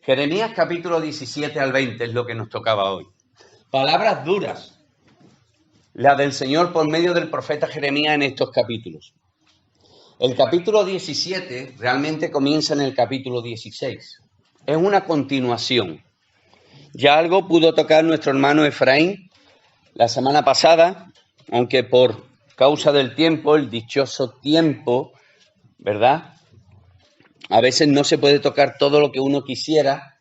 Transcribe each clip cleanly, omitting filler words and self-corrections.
Jeremías capítulo 17 al 20 es lo que nos tocaba hoy. Palabras duras, la del Señor por medio del profeta Jeremías en estos capítulos. El capítulo 17 realmente comienza en el capítulo 16. Es una continuación. Ya algo pudo tocar nuestro hermano Efraín la semana pasada, aunque por causa del tiempo, el dichoso tiempo, ¿verdad? A veces no se puede tocar todo lo que uno quisiera,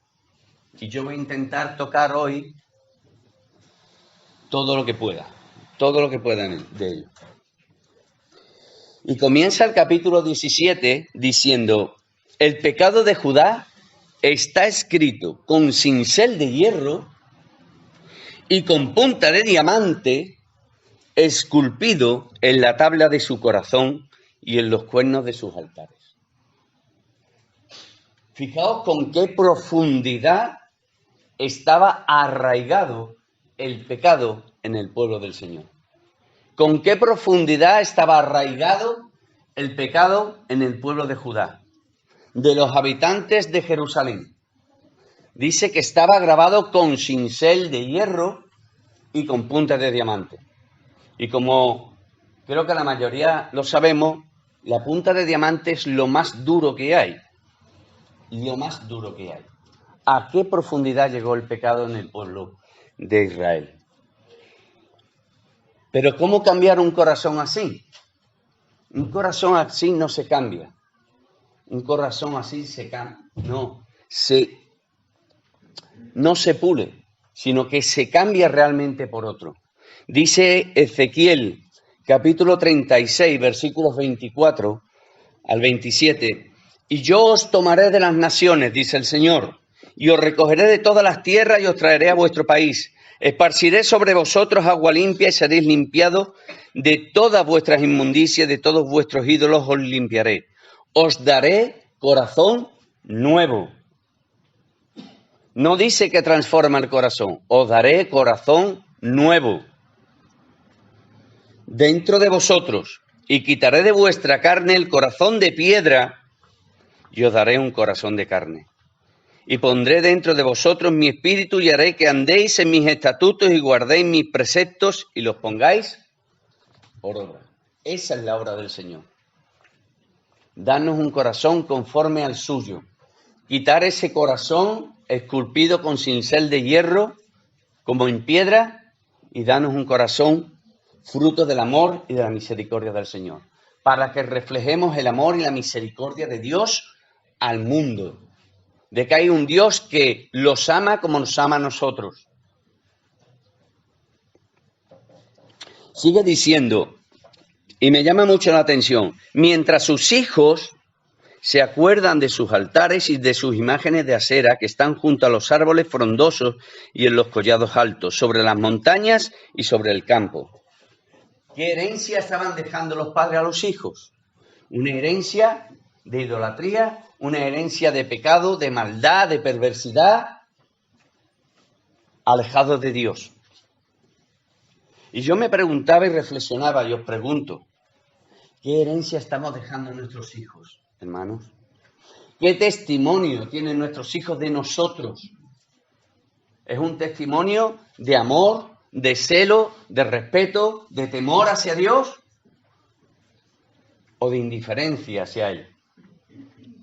y yo voy a intentar tocar hoy todo lo que pueda de ello. Y comienza el capítulo 17 diciendo: el pecado de Judá está escrito con cincel de hierro y con punta de diamante, esculpido en la tabla de su corazón y en los cuernos de sus altares. Fijaos con qué profundidad estaba arraigado el pecado en el pueblo del Señor. Con qué profundidad estaba arraigado el pecado en el pueblo de Judá, de los habitantes de Jerusalén. Dice que estaba grabado con cincel de hierro y con punta de diamante. Y como creo que la mayoría lo sabemos, la punta de diamante es lo más duro que hay. Lo más duro que hay. ¿A qué profundidad llegó el pecado en el pueblo de Israel? Pero ¿cómo cambiar un corazón así? Un corazón así no se cambia. Un corazón así no se pule, sino que se cambia realmente por otro. Dice Ezequiel, capítulo 36, versículos 24 al 27, y yo os tomaré de las naciones, dice el Señor, y os recogeré de todas las tierras y os traeré a vuestro país. Esparciré sobre vosotros agua limpia y seréis limpiados de todas vuestras inmundicias, de todos vuestros ídolos os limpiaré. Os daré corazón nuevo. No dice que transforma el corazón. Os daré corazón nuevo dentro de vosotros, y quitaré de vuestra carne el corazón de piedra, y os daré un corazón de carne. Y pondré dentro de vosotros mi espíritu, y haré que andéis en mis estatutos y guardéis mis preceptos y los pongáis por obra. Esa es la obra del Señor. Danos un corazón conforme al suyo. Quitar ese corazón esculpido con cincel de hierro, como en piedra, y danos un corazón fruto del amor y de la misericordia del Señor, para que reflejemos el amor y la misericordia de Dios al mundo, de que hay un Dios que los ama como nos ama a nosotros. Sigue diciendo, y me llama mucho la atención, mientras sus hijos se acuerdan de sus altares y de sus imágenes de acera que están junto a los árboles frondosos y en los collados altos, sobre las montañas y sobre el campo. ¿Qué herencia estaban dejando los padres a los hijos? Una herencia de idolatría, una herencia de pecado, de maldad, de perversidad, alejados de Dios. Y yo me preguntaba y reflexionaba, y os pregunto, ¿qué herencia estamos dejando a nuestros hijos, hermanos? ¿Qué testimonio tienen nuestros hijos de nosotros? ¿Es un testimonio de amor, de celo, de respeto, de temor hacia Dios? ¿O de indiferencia hacia Él?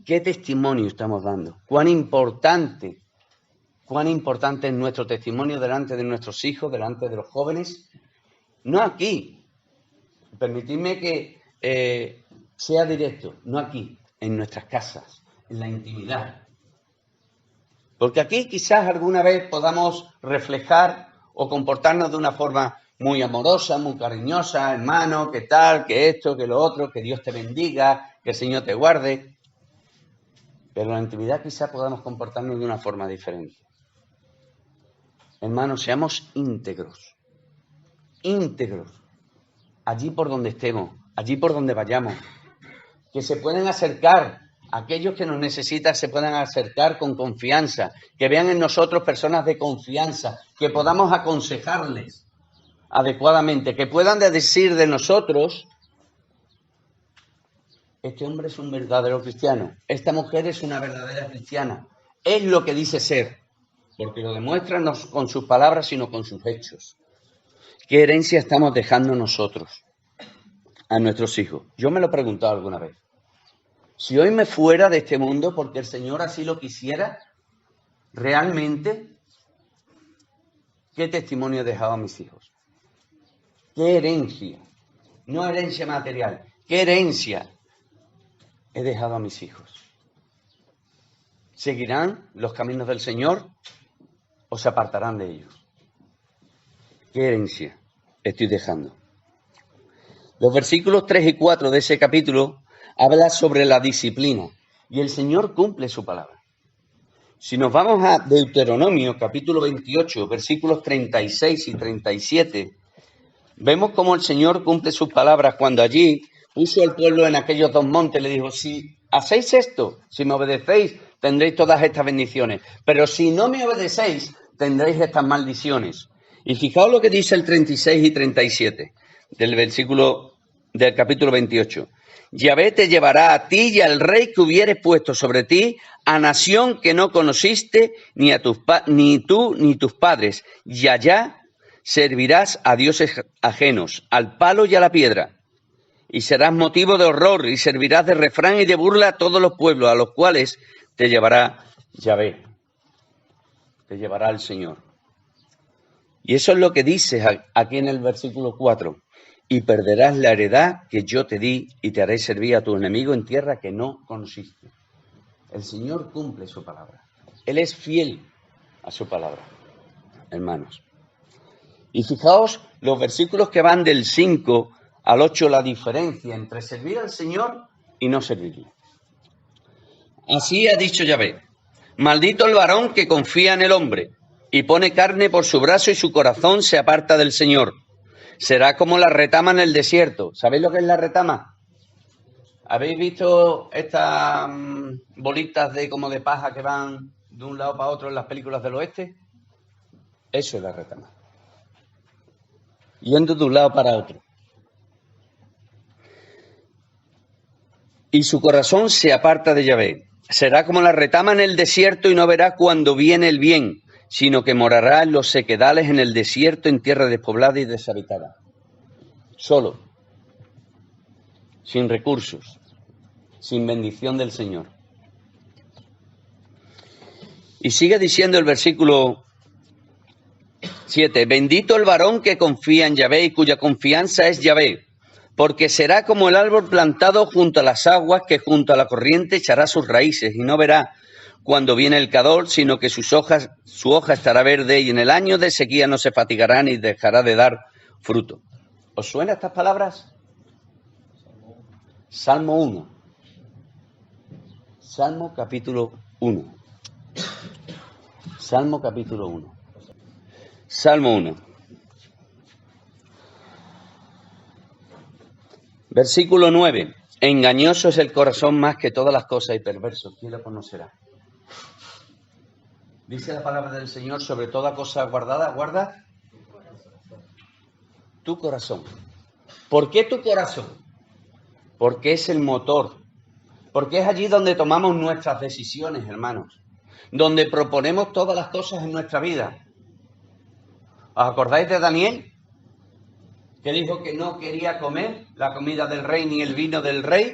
¿Qué testimonio estamos dando? ¿Cuán importante es nuestro testimonio delante de nuestros hijos, delante de los jóvenes? No aquí, permitidme que sea directo, no aquí, en nuestras casas, en la intimidad. Porque aquí quizás alguna vez podamos reflejar o comportarnos de una forma muy amorosa, muy cariñosa, hermano, qué tal, que esto, que lo otro, que Dios te bendiga, que el Señor te guarde. Pero en la intimidad quizás podamos comportarnos de una forma diferente. Hermanos, seamos íntegros, allí por donde estemos, allí por donde vayamos, que se puedan acercar, aquellos que nos necesitan se puedan acercar con confianza, que vean en nosotros personas de confianza, que podamos aconsejarles adecuadamente, que puedan decir de nosotros, este hombre es un verdadero cristiano, esta mujer es una verdadera cristiana, es lo que dice ser, porque lo demuestra no con sus palabras, sino con sus hechos. ¿Qué herencia estamos dejando nosotros a nuestros hijos? Yo me lo he preguntado alguna vez. Si hoy me fuera de este mundo, porque el Señor así lo quisiera, realmente, ¿qué testimonio he dejado a mis hijos? ¿Qué herencia? No herencia material. ¿Qué herencia he dejado a mis hijos? ¿Seguirán los caminos del Señor o se apartarán de ellos? ¿Qué herencia estoy dejando? Los versículos 3 y 4 de ese capítulo hablan sobre la disciplina y el Señor cumple su palabra. Si nos vamos a Deuteronomio, capítulo 28, versículos 36 y 37, vemos cómo el Señor cumple sus palabras cuando allí puso al pueblo en aquellos dos montes. Le dijo, si hacéis esto, si me obedecéis, tendréis todas estas bendiciones. Pero si no me obedecéis, tendréis estas maldiciones. Y fijaos lo que dice el 36 y 37 del capítulo 28. Yahvé te llevará a ti y al rey que hubieres puesto sobre ti, a nación que no conociste, ni tú ni tus padres, y allá servirás a dioses ajenos, al palo y a la piedra, y serás motivo de horror, y servirás de refrán y de burla a todos los pueblos, a los cuales te llevará Yahvé, te llevará el Señor. Y eso es lo que dice aquí en el versículo 4. Y perderás la heredad que yo te di y te haré servir a tu enemigo en tierra que no conociste. El Señor cumple su palabra. Él es fiel a su palabra, hermanos. Y fijaos los versículos que van del 5 al 8, la diferencia entre servir al Señor y no servirle. Así ha dicho Yahvé: maldito el varón que confía en el hombre y pone carne por su brazo y su corazón se aparta del Señor. Será como la retama en el desierto. ¿Sabéis lo que es la retama? ¿Habéis visto estas bolitas como de paja que van de un lado para otro en las películas del oeste? Eso es la retama. Yendo de un lado para otro. Y su corazón se aparta de Yahvé. Será como la retama en el desierto y no verá cuando viene el bien, sino que morará en los sequedales en el desierto, en tierra despoblada y deshabitada. Solo, sin recursos, sin bendición del Señor. Y sigue diciendo el versículo 7, bendito el varón que confía en Yahvé y cuya confianza es Yahvé, porque será como el árbol plantado junto a las aguas, que junto a la corriente echará sus raíces y no verá cuando viene el calor, sino que su hoja estará verde y en el año de sequía no se fatigará ni dejará de dar fruto. ¿Os suenan estas palabras? Salmo 1. Salmo capítulo 1. Salmo capítulo 1. Salmo 1. Versículo 9. Engañoso es el corazón más que todas las cosas y perverso. ¿Quién lo conocerá? Dice la palabra del Señor: sobre toda cosa guardada, guarda tu corazón. ¿Por qué tu corazón? Porque es el motor. Porque es allí donde tomamos nuestras decisiones, hermanos. Donde proponemos todas las cosas en nuestra vida. ¿Os acordáis de Daniel? Que dijo que no quería comer la comida del rey ni el vino del rey.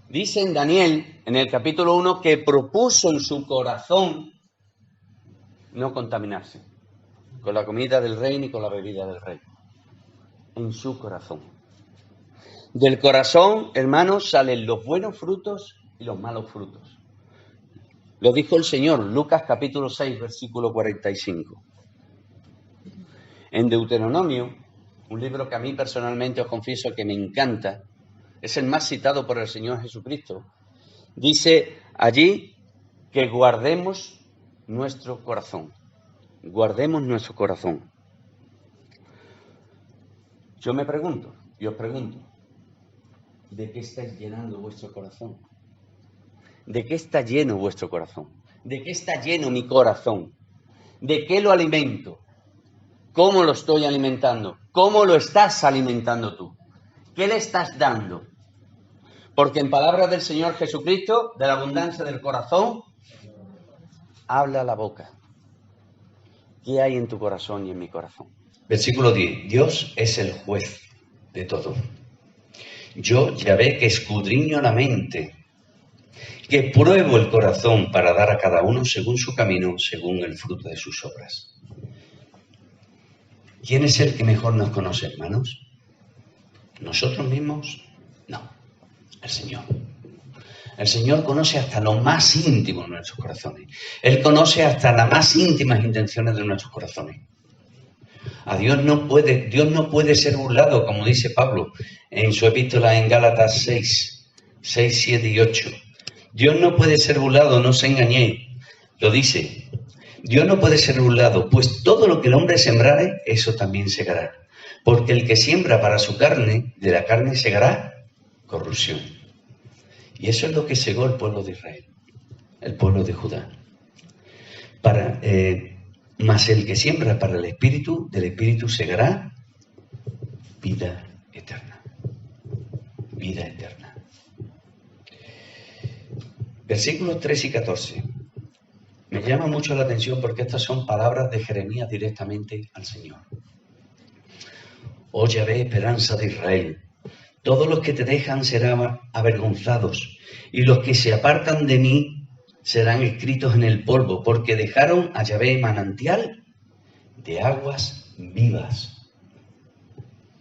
Dice en Daniel, en el capítulo 1, que propuso en su corazón no contaminarse con la comida del rey ni con la bebida del rey. En su corazón. Del corazón, hermanos, salen los buenos frutos y los malos frutos. Lo dijo el Señor, Lucas capítulo 6, versículo 45. En Deuteronomio, un libro que a mí personalmente os confieso que me encanta, es el más citado por el Señor Jesucristo, dice allí que guardemos nuestro corazón. Guardemos nuestro corazón. Yo me pregunto, y os pregunto, ¿de qué estáis llenando vuestro corazón? ¿De qué está lleno vuestro corazón? ¿De qué está lleno mi corazón? ¿De qué lo alimento? ¿Cómo lo estoy alimentando? ¿Cómo lo estás alimentando tú? ¿Qué le estás dando? Porque en palabras del Señor Jesucristo, de la abundancia del corazón, habla la boca. ¿Qué hay en tu corazón y en mi corazón? Versículo 10. Dios es el juez de todo. Yo, Yahvé, que escudriño la mente, que pruebo el corazón para dar a cada uno según su camino, según el fruto de sus obras. ¿Quién es el que mejor nos conoce, hermanos? ¿Nosotros mismos? No, el Señor. El Señor conoce hasta lo más íntimo de nuestros corazones. Él conoce hasta las más íntimas intenciones de nuestros corazones. A Dios no puede ser burlado, como dice Pablo en su epístola en Gálatas 6, 7 y 8. Dios no puede ser burlado, no se engañéis. Lo dice. Dios no puede ser burlado, pues todo lo que el hombre sembrare, eso también segará. Porque el que siembra para su carne, de la carne segará corrupción. Y eso es lo que segó el pueblo de Israel, el pueblo de Judá. Mas el que siembra para el Espíritu, del Espíritu segará vida eterna. Vida eterna. Versículos 3 y 14. Me llama mucho la atención porque estas son palabras de Jeremías directamente al Señor. Oh Yahvé, esperanza de Israel, todos los que te dejan serán avergonzados, y los que se apartan de mí serán escritos en el polvo, porque dejaron a Yahvé manantial de aguas vivas.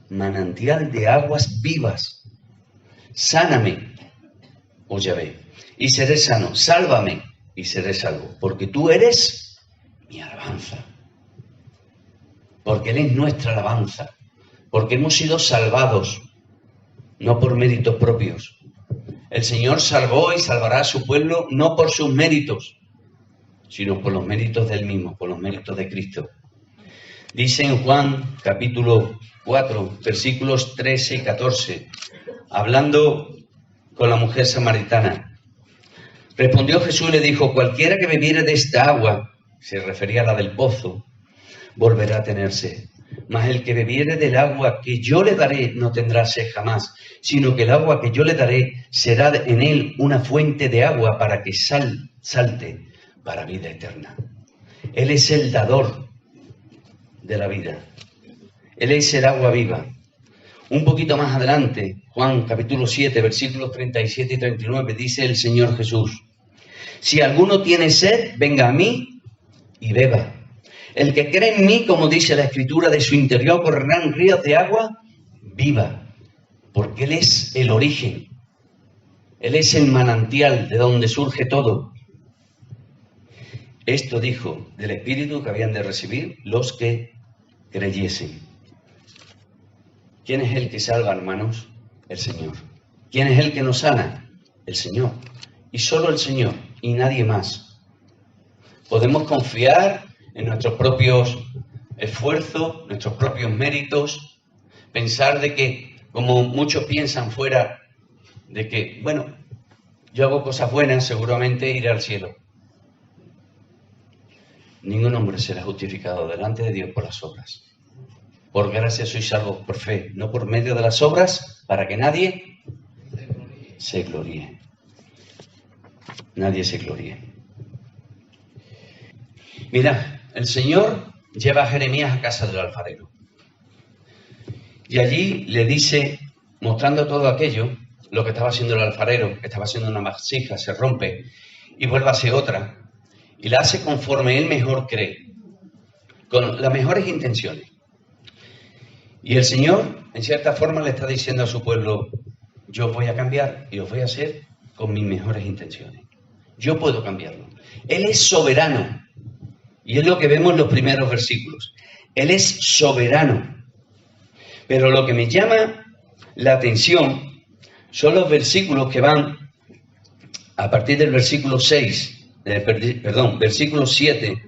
Manantial de aguas vivas. Sáname, oh Yahvé, y seré sano. Sálvame, y seré salvo, porque tú eres mi alabanza. Porque Él es nuestra alabanza. Porque hemos sido salvados, no por méritos propios. El Señor salvó y salvará a su pueblo no por sus méritos, sino por los méritos del mismo, por los méritos de Cristo. Dice en Juan capítulo 4, versículos 13 y 14, hablando con la mujer samaritana. Respondió Jesús y le dijo, cualquiera que bebiere de esta agua, se refería a la del pozo, volverá a tener sed. Mas el que bebiere del agua que yo le daré no tendrá sed jamás, sino que el agua que yo le daré será en él una fuente de agua para que salte para vida eterna. Él es el dador de la vida. Él es el agua viva. Un poquito más adelante, Juan capítulo 7, versículos 37 y 39, dice el Señor Jesús, si alguno tiene sed, venga a mí y beba. El que cree en mí, como dice la Escritura, de su interior correrán ríos de agua viva, porque Él es el origen, Él es el manantial de donde surge todo. Esto dijo del Espíritu que habían de recibir los que creyesen. ¿Quién es el que salva, hermanos? El Señor. ¿Quién es el que nos sana? El Señor. Y solo el Señor, y nadie más. Podemos confiar en nuestros propios esfuerzos, nuestros propios méritos, pensar de que, como muchos piensan fuera, de que, bueno, yo hago cosas buenas, seguramente iré al cielo. Ningún hombre será justificado delante de Dios por las obras. Por gracia sois salvos por fe, no por medio de las obras, para que nadie se gloríe. Nadie se gloríe. Mira, el Señor lleva a Jeremías a casa del alfarero. Y allí le dice, mostrando todo aquello, lo que estaba haciendo el alfarero, que estaba haciendo una vasija, se rompe y vuelve a hacer otra. Y la hace conforme él mejor cree, con las mejores intenciones. Y el Señor, en cierta forma, le está diciendo a su pueblo, yo os voy a cambiar y os voy a hacer con mis mejores intenciones. Yo puedo cambiarlo. Él es soberano. Y es lo que vemos en los primeros versículos. Él es soberano. Pero lo que me llama la atención son los versículos que van a partir del versículo 6, versículo 7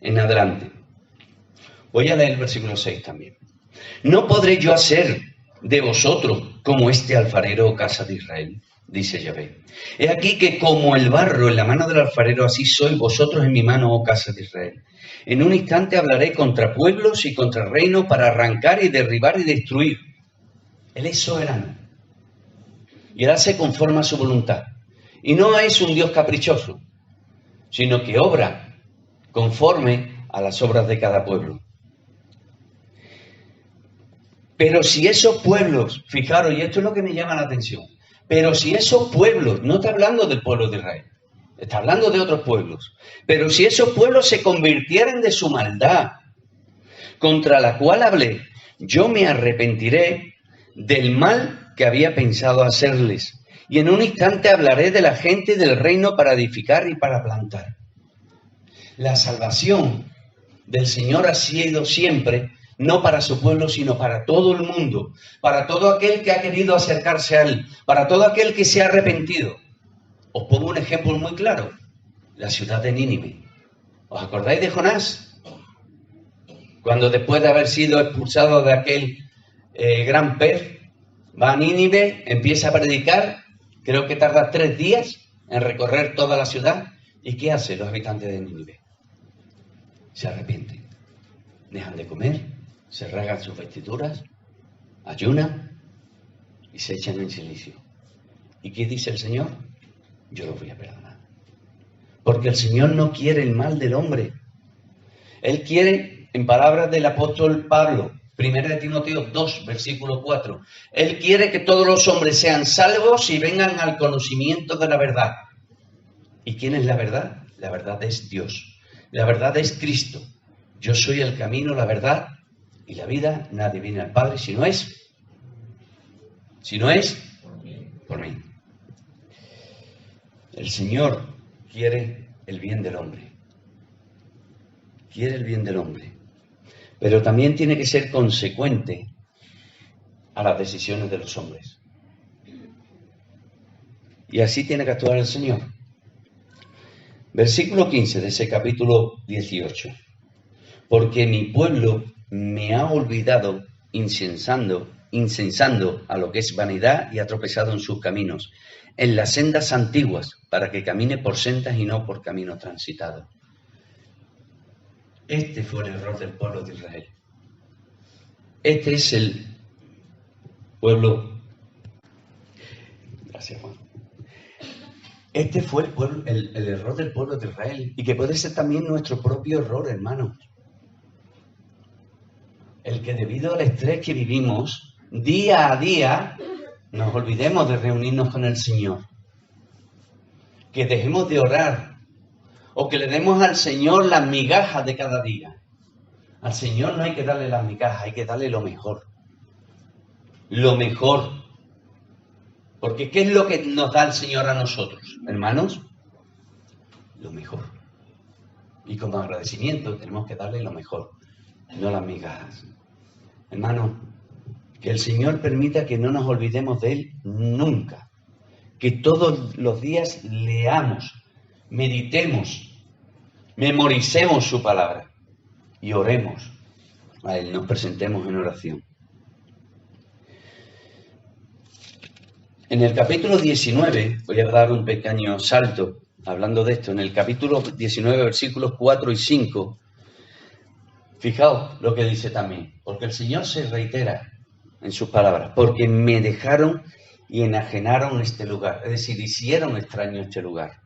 en adelante. Voy a leer el versículo 6 también. ¿No podré yo hacer de vosotros como este alfarero, casa de Israel? Dice Yahvé. He aquí que como el barro en la mano del alfarero, así sois vosotros en mi mano, oh casa de Israel. En un instante hablaré contra pueblos y contra reinos para arrancar y derribar y destruir. Él es soberano. Y Él hace conforme a su voluntad. Y no es un Dios caprichoso. sino que obra conforme a las obras de cada pueblo. Pero si esos pueblos, fijaros, y esto es lo que me llama la atención, pero si esos pueblos, no está hablando del pueblo de Israel, está hablando de otros pueblos, pero si esos pueblos se convirtieran de su maldad, contra la cual hablé, yo me arrepentiré del mal que había pensado hacerles, y en un instante hablaré de la gente del reino para edificar y para plantar. La salvación del Señor ha sido siempre, no para su pueblo, sino para todo el mundo, para todo aquel que ha querido acercarse a Él, para todo aquel que se ha arrepentido. Os pongo un ejemplo muy claro, la ciudad de Nínive. ¿Os acordáis de Jonás? Cuando después de haber sido expulsado de aquel gran pez, va a Nínive, empieza a predicar, creo que tarda 3 días en recorrer toda la ciudad. ¿Y qué hacen los habitantes de Nínive? Se arrepienten, dejan de comer, se rasgan sus vestiduras, ayunan y se echan en silicio. ¿Y qué dice el Señor? Yo los voy a perdonar. Porque el Señor no quiere el mal del hombre. Él quiere, en palabras del apóstol Pablo, 1 Timoteo 2, versículo 4, Él quiere que todos los hombres sean salvos y vengan al conocimiento de la verdad. ¿Y quién es la verdad? La verdad es Dios. La verdad es Cristo. Yo soy el camino, la verdad y la vida. Nadie viene al Padre si no es por mí. El Señor quiere el bien del hombre. Quiere el bien del hombre. Pero también tiene que ser consecuente a las decisiones de los hombres. Y así tiene que actuar el Señor. Versículo 15 de ese capítulo 18. Porque mi pueblo me ha olvidado incensando a lo que es vanidad y ha tropezado en sus caminos, en las sendas antiguas, para que camine por sendas y no por camino transitado. Este fue el error del pueblo de Israel. Este es el pueblo. Gracias, Juan. Este fue el error del pueblo de Israel y que puede ser también nuestro propio error, hermanos. El que debido al estrés que vivimos, día a día, nos olvidemos de reunirnos con el Señor. Que dejemos de orar o que le demos al Señor las migajas de cada día. Al Señor no hay que darle las migajas, hay que darle lo mejor. Lo mejor. Porque ¿qué es lo que nos da el Señor a nosotros, hermanos? Lo mejor. Y como agradecimiento tenemos que darle lo mejor, no las migajas. Hermanos, que el Señor permita que no nos olvidemos de Él nunca. Que todos los días leamos, meditemos, memoricemos su palabra y oremos a Él, nos presentemos en oración. En el capítulo 19, voy a dar un pequeño salto hablando de esto, en el capítulo 19, versículos 4 y 5, fijaos lo que dice también, porque el Señor se reitera en sus palabras, porque me dejaron y enajenaron este lugar, es decir, hicieron extraño este lugar,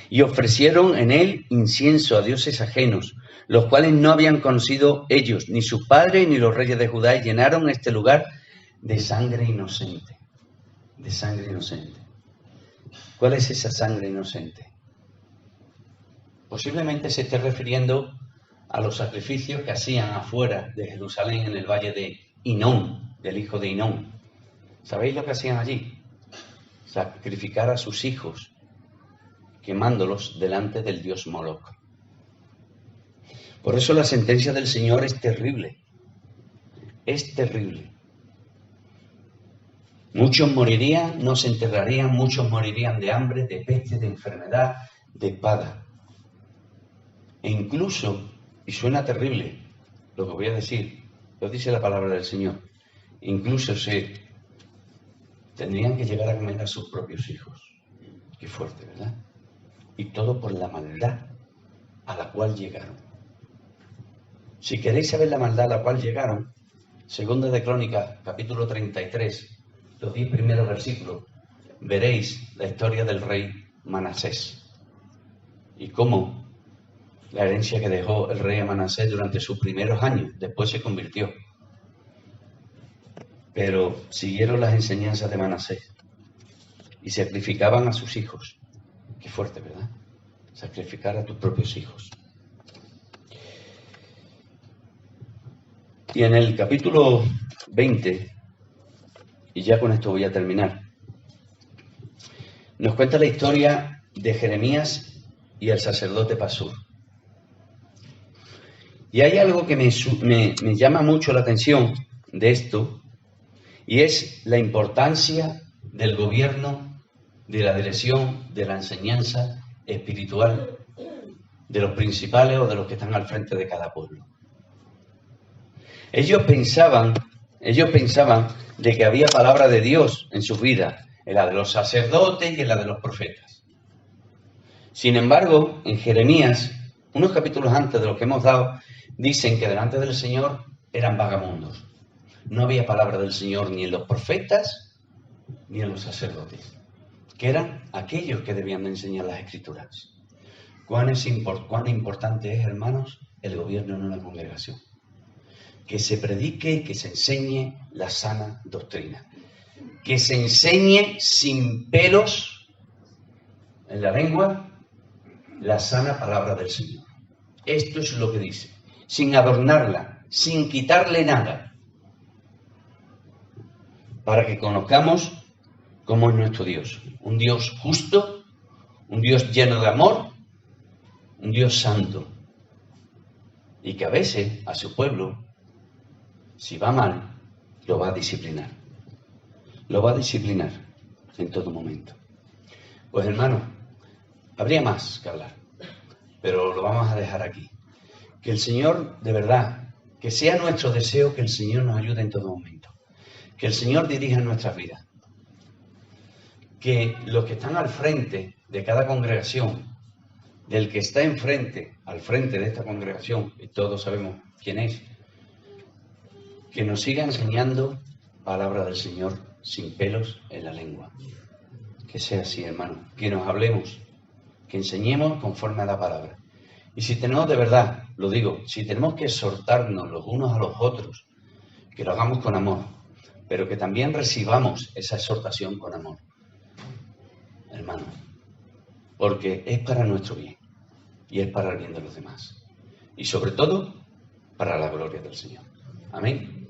y ofrecieron en él incienso a dioses ajenos, los cuales no habían conocido ellos, ni sus padres, ni los reyes de Judá, y llenaron este lugar de sangre inocente. De sangre inocente. ¿Cuál es esa sangre inocente? Posiblemente se esté refiriendo a los sacrificios que hacían afuera de Jerusalén en el valle de Hinón, del hijo de Hinón. ¿Sabéis lo que hacían allí? Sacrificar a sus hijos, quemándolos delante del dios Moloc. Por eso la sentencia del Señor es terrible. Es terrible. Muchos morirían, no se enterrarían, muchos morirían de hambre, de peste, de enfermedad, de espada. E incluso, y suena terrible lo que voy a decir, lo dice la palabra del Señor, incluso se tendrían que llegar a comer a sus propios hijos. Qué fuerte, ¿verdad? Y todo por la maldad a la cual llegaron. Si queréis saber la maldad a la cual llegaron, Segunda de Crónicas, capítulo 33, los 10 primeros versículos, veréis la historia del rey Manasés. y cómo la herencia que dejó el rey a Manasés durante sus primeros años, después se convirtió. Pero siguieron las enseñanzas de Manasés y sacrificaban a sus hijos. Qué fuerte, ¿verdad? Sacrificar a tus propios hijos. Y en el capítulo 20, y ya con esto voy a terminar, nos cuenta la historia de Jeremías y el sacerdote Pasur. Y hay algo que me llama mucho la atención de esto, y es la importancia del gobierno, de la dirección, de la enseñanza espiritual de los principales o de los que están al frente de cada pueblo. Ellos pensaban de que había palabra de Dios en sus vidas, en la de los sacerdotes y en la de los profetas. Sin embargo, en Jeremías, unos capítulos antes de los que hemos dado, dicen que delante del Señor eran vagamundos. No había palabra del Señor ni en los profetas ni en los sacerdotes, que eran aquellos que debían de enseñar las Escrituras. Cuán importante es, hermanos, el gobierno en una congregación. Que se predique y que se enseñe la sana doctrina. Que se enseñe sin pelos en la lengua la sana palabra del Señor. Esto es lo que dice, sin adornarla, sin quitarle nada, para que conozcamos cómo es nuestro Dios. Un Dios justo, un Dios lleno de amor, un Dios santo, y que a veces a su pueblo, si va mal, lo va a disciplinar. Lo va a disciplinar en todo momento. Pues hermano, habría más que hablar, pero lo vamos a dejar aquí. Que el Señor, de verdad, que sea nuestro deseo que el Señor nos ayude en todo momento. Que el Señor dirija nuestras vidas. Que los que están al frente de cada congregación, del que está al frente de esta congregación, y todos sabemos quién es, que nos siga enseñando palabra del Señor sin pelos en la lengua. Que sea así, hermano. Que nos hablemos, que enseñemos conforme a la palabra. Y si tenemos de verdad, lo digo, si tenemos que exhortarnos los unos a los otros, que lo hagamos con amor, pero que también recibamos esa exhortación con amor, hermano, porque es para nuestro bien y es para el bien de los demás. Y sobre todo, para la gloria del Señor. Amén.